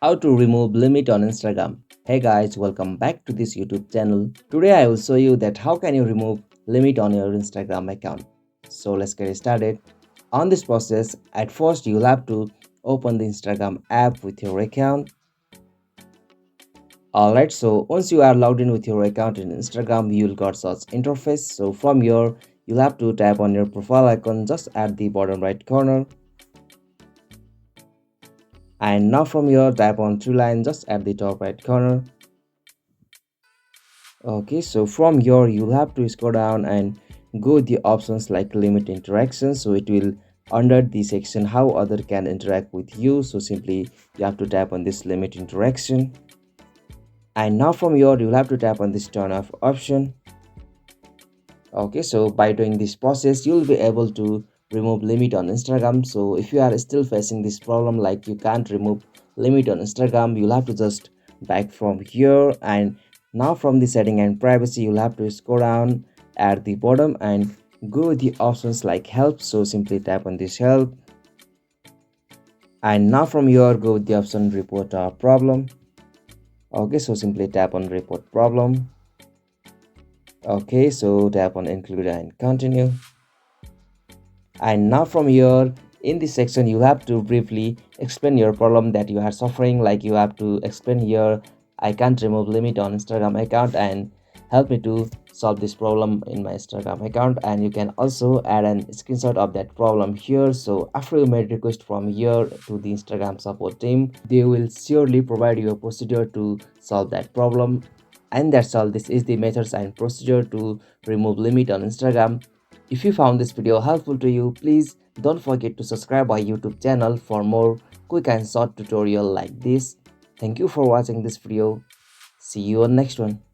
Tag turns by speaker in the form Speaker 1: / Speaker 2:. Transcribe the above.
Speaker 1: How to remove limit on Instagram. Hey guys, welcome back to this YouTube channel. Today I will show you that how can you remove limit on your Instagram account. So let's get started. On this process, at first you'll have to open the Instagram app with your account. Alright, so once you are logged in with your account in Instagram, you'll got such interface. So from here, you'll have to tap on your profile icon just at the bottom right corner. And now from here, tap on three line just at the top right corner. Okay, so from here you'll have to scroll down and go the options like limit interaction. So it will under the section how other can interact with you. So simply you have to tap on this limit interaction. And now from here you'll have to tap on this turn off option. Okay, so by doing this process you'll be able to remove limit on Instagram. So if you are still facing this problem like you can't remove limit on Instagram, you'll have to just back from here. And now from the setting and privacy you'll have to scroll down at the bottom and go with the options like help. So simply tap on this help. And now from here go with the option report a problem. Okay, so simply tap on report problem. Okay, so tap on include and continue. And now from here in this section you have to briefly explain your problem that you are suffering. Like you have to explain here, I can't remove limit on Instagram account and help me to solve this problem in my Instagram account. And you can also add a screenshot of that problem here. So after you made request from here to the Instagram support team, they will surely provide you a procedure to solve that problem. And that's all. This is the methods and procedure to remove limit on Instagram. If you found this video helpful to you, please don't forget to subscribe our YouTube channel for more quick and short tutorial like this. Thank you for watching this video. See you on next one.